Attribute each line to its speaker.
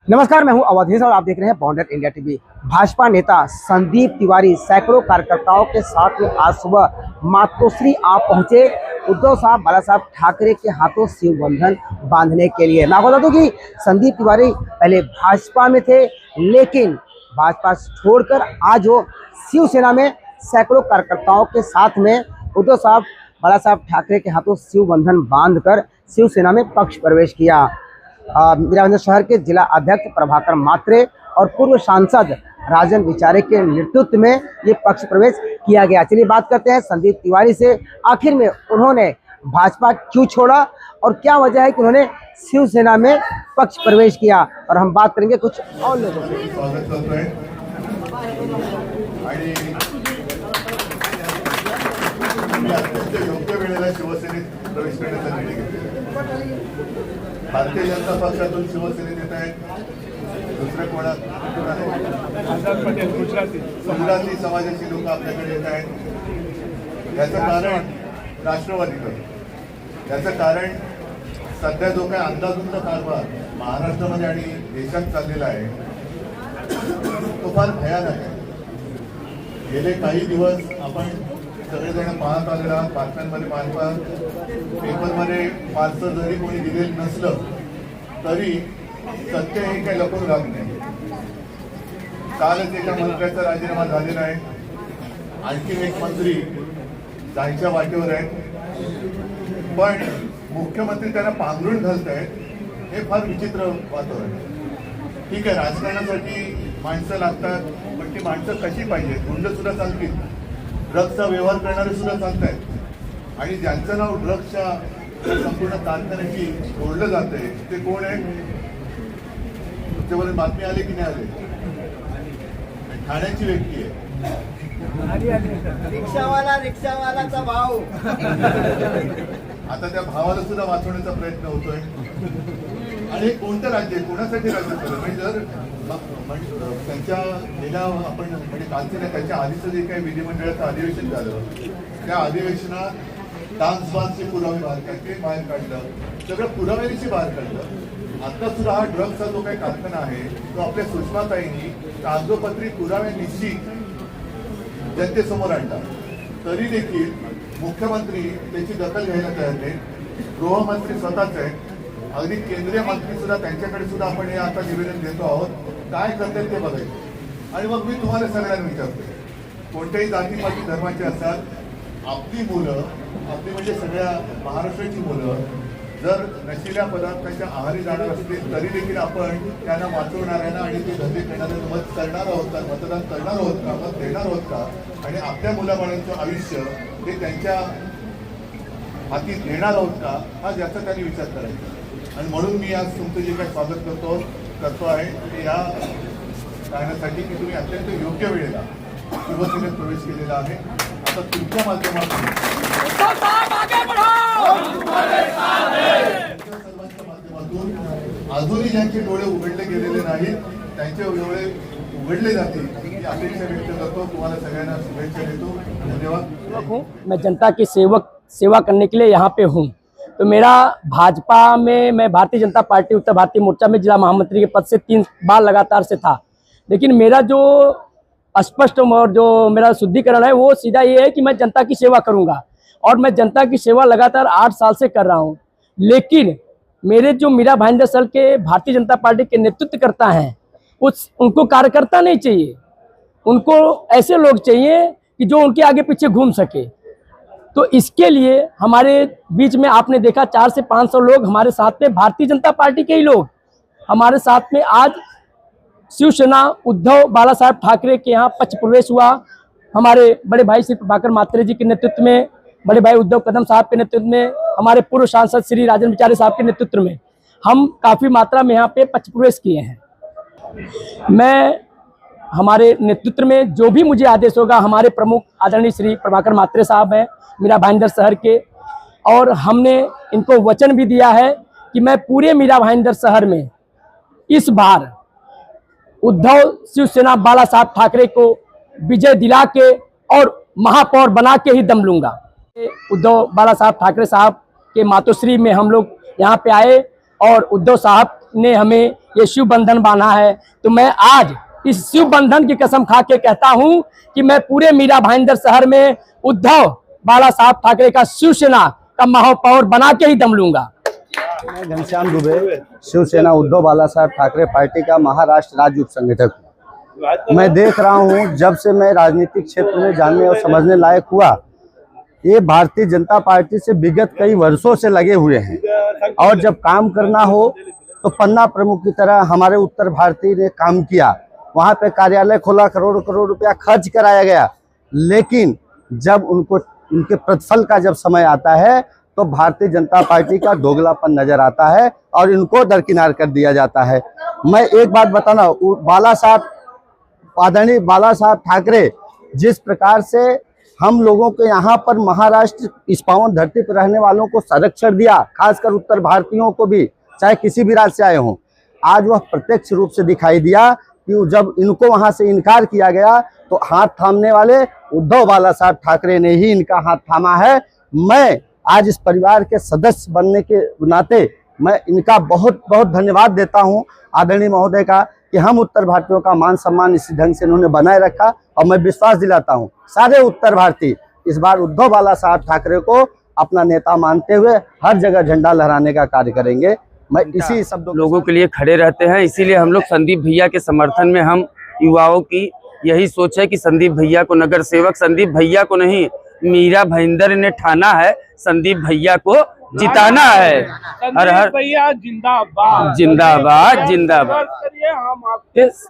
Speaker 1: नमस्कार, मैं हूं अवधेश और आप देख रहे हैं बॉन्डेड इंडिया टीवी। भाजपा नेता संदीप तिवारी सैकड़ों कार्यकर्ताओं के साथ में आज सुबह मातोश्री आप पहुंचे उद्धव साहब बाला साहब ठाकरे के हाथों शिव बंधन बांधने के लिए। मैं बता दूं कि संदीप तिवारी पहले भाजपा में थे, लेकिन भाजपा छोड़कर आज वो शिवसेना में सैकड़ों कार्यकर्ताओं के साथ में उद्धव साहब बाला साहब ठाकरे के हाथों शिव बंधन बांधकर शिवसेना में पक्ष प्रवेश किया। मीराबंदर शहर के जिला अध्यक्ष प्रभाकर मात्रे और पूर्व सांसद राजन विचारे के नेतृत्व में ये पक्ष प्रवेश किया गया। चलिए बात करते हैं संदीप तिवारी से, आखिर में उन्होंने भाजपा क्यों छोड़ा और क्या वजह है कि उन्होंने शिवसेना में पक्ष प्रवेश किया, और हम बात करेंगे कुछ और लोगों से।
Speaker 2: स्वागत करतोय आणि मी अत्यंत योग्य वेळेला शिवसेनेत प्रवेश करण्याचा निर्णय घेतला। भारतीय जनता पक्षातून शिवसेनेत येत आहेत, दुसरे गुजराती समाजाची लोक आपल्याकडे येत आहेत। याचं कारण राष्ट्रवादीकडे, याचं कारण सध्या जो काही अंदाधुंद कारभार महाराष्ट्रामध्ये आणि देशात चाललेला आहे तो फार भयानक आहे। गेले काही दिवस आपण सगळेजण पाहत आलेला बातम्यांमध्ये पेपरमध्ये फारसं जरी कोणी दिलेलं नसलं तरी सत्य हे काही लपून राहत नाही। कालच एका मंत्र्याचा राजीनामा झालेला आहे, आणखी एक मंत्री जायच्या वाटेवर आहेत, पण मुख्यमंत्री त्यांना पांघरून घालत आहेत। हे फार विचित्र वातावरण आहे। ठीक आहे, राजकारणासाठी माणसं लागतात, पण ती माणसं कशी पाहिजे? गुंड सुद्धा चालतील, ड्रग्सचा व्यवहार करणारे सुद्धा चालत आहेत, आणि ज्यांचं नाव ड्रग्सच्या संपूर्ण कारखान्याची जोडलं जाते ते कोण आहे? तुमच्यापर्यंत बातमी आली की नाही आली? ठाण्याची व्यक्ती आहे,
Speaker 3: रिक्षावालाचा भाव।
Speaker 2: आता त्या भावाला सुद्धा वाचवण्याचा प्रयत्न होतोय। आणि कोणतं राज्य आहे, कोणासाठी राज्य केलं? म्हणजे जर त्यांच्या गेल्या आपण म्हणजे कालच्या त्याच्या आधीचं जे काही विधिमंडळाचं अधिवेशन झालं त्या अधिवेशनात डान्स बान्सचे पुरावे बाहेर काढलं, सगळं पुराव्याची बाहेर काढलं। आता सुद्धा हा ड्रग्सचा जो काही कारखाना आहे तो आपल्या सुषमाताईंनी कागदोपत्री पुराव्यानिशी जनतेसमोर आणला, तरी देखील मुख्यमंत्री त्याची दखल घ्यायला तयार नाही। गृहमंत्री स्वतःच आहे, अगदी केंद्रीय मंत्री सुद्धा, त्यांच्याकडे सुद्धा आपण हे आता निवेदन देतो आहोत, काय करतात ते बघायचं। आणि मग मी तुम्हाला सगळ्यांना विचारतो, कोणत्याही जातीपाती धर्माचे असतात, आपली मुलं, आपली म्हणजे सगळ्या महाराष्ट्राची मुलं जर नशिल्या पदार्थांच्या आहारी जाणार असतील तरी देखील आपण त्यांना वाचवणाऱ्यांना आणि ते धंदे करणाऱ्यांना मत करणार आहोत का? मतदान करणार आहोत का? मत देणार आहोत का? आणि आपल्या मुलाबाळांचं आयुष्य ते त्यांच्या हाती देणार आहोत का? हा ज्याचा त्यांनी विचार करायचा। आणि म्हणून मी आज तुमचं जे काही स्वागत करतो आहे ते या कारणासाठी की तुम्ही अत्यंत योग्य वेळेला शिवसेनेत प्रवेश केलेला आहे। आता तुमच्या माध्यमातून सर्वांच्या माध्यमातून अजूनही ज्यांचे डोळे उघडले गेलेले नाहीत त्यांचे डोळे उघडले जातील ही अपेक्षा व्यक्त करतो। तुम्हाला सगळ्यांना शुभेच्छा देतो। धन्यवाद।
Speaker 4: मैं जनता की सेवा करने के लिए यहाँ पे हूँ। तो मेरा भाजपा में, मैं भारतीय जनता पार्टी उत्तर भारतीय मोर्चा में जिला महामंत्री के पद से 3 बार लगातार से था, लेकिन मेरा जो स्पष्ट और जो मेरा शुद्धिकरण है वो सीधा ये है कि मैं जनता की सेवा करूँगा, और मैं जनता की सेवा लगातार 8 साल से कर रहा हूँ। लेकिन मेरे जो मीरा भाईंदर सर के भारतीय जनता पार्टी के नेतृत्व करता है उनको कार्यकर्ता नहीं चाहिए, उनको ऐसे लोग चाहिए कि जो उनके आगे पीछे घूम सके। तो इसके लिए हमारे बीच में आपने देखा 400 से 500 लोग हमारे साथ में, भारतीय जनता पार्टी के ही लोग हमारे साथ में आज शिवसेना उद्धव बाला साहब ठाकरे के यहाँ पक्ष प्रवेश हुआ। हमारे बड़े भाई श्री प्रभाकर मात्रे जी के नेतृत्व में, बड़े भाई उद्धव कदम साहब के नेतृत्व में, हमारे पूर्व सांसद श्री राजन विचारे साहब के नेतृत्व में हम काफ़ी मात्रा में यहाँ पे पक्ष प्रवेश किए हैं। मैं हमारे नेतृत्व में जो भी मुझे आदेश होगा, हमारे प्रमुख आदरणीय श्री प्रभाकर मात्रे साहब हैं मीरा भाईंदर शहर के, और हमने इनको वचन भी दिया है कि मैं पूरे मीरा भाईंदर शहर में इस बार उद्धव शिवसेना बाला साहब ठाकरे को विजय दिला के और महापौर बना के ही दम लूंगा। उद्धव बाला साहब ठाकरे साहब के मातोश्री में हम लोग यहाँ पे आए और उद्धव साहब ने हमें ये शिव बंधन बांधा है, तो मैं आज इस शिव बंधन की कसम खा के कहता हूं कि मैं पूरे मीरा भाईंदर शहर में उद्धव बाला साहब ठाकरे का शिवसेना का महापौर बना के ही दम लूंगा।
Speaker 5: मैं घनश्याम दुबे, शिवसेना उद्धव बाला साहब ठाकरे पार्टी का महाराष्ट्र राज्य उप संगठक हूँ। मैं देख रहा हूँ जब से मैं राजनीतिक क्षेत्र में जानने और समझने लायक हुआ, ये भारतीय जनता पार्टी से विगत कई वर्षों से लगे हुए हैं और जब काम करना हो तो पन्ना प्रमुख की तरह हमारे उत्तर भारतीय ने काम किया। वहाँ पे कार्यालय खोला, करोड़ करोड़ रुपया खर्च कराया गया, लेकिन जब उनके प्रतिफल का जब समय आता है तो भारतीय जनता पार्टी का दोगलापन नजर आता है और इनको दरकिनार कर दिया जाता है। मैं एक बात बताना, आदरणीय बाला साहब ठाकरे जिस प्रकार से हम लोगों के यहाँ पर महाराष्ट्र इस पावन धरती पर रहने वालों को संरक्षण दिया, खासकर उत्तर भारतीयों को भी, चाहे किसी भी राज्य से आए हों, आज वह प्रत्यक्ष रूप से दिखाई दिया कि जब इनको वहां से इनकार किया गया तो हाथ थामने वाले उद्धव बाला साहब ठाकरे ने ही इनका हाथ थामा है। मैं आज इस परिवार के सदस्य बनने के नाते मैं इनका बहुत बहुत धन्यवाद देता हूं आदरणीय महोदय का कि हम उत्तर भारतीयों का मान सम्मान इसी ढंग से इन्होंने बनाए रखा और मैं विश्वास दिलाता हूं सारे उत्तर भारतीय इस बार उद्धव बाला साहब ठाकरे को अपना नेता मानते हुए हर जगह झंडा लहराने का कार्य करेंगे। मैं इसी शब्दों
Speaker 6: लोगों के लिए खड़े रहते हैं, इसीलिए हम लोग संदीप भैया के समर्थन में, हम युवाओं की यही सोच है कि संदीप भैया को, नगर सेवक संदीप भैया को नहीं, मीरा भाईंदर ने ठाना है, संदीप भैया को जिताना है। हर हर
Speaker 7: भैया जिंदाबाद
Speaker 6: जिंदाबाद जिंदाबाद।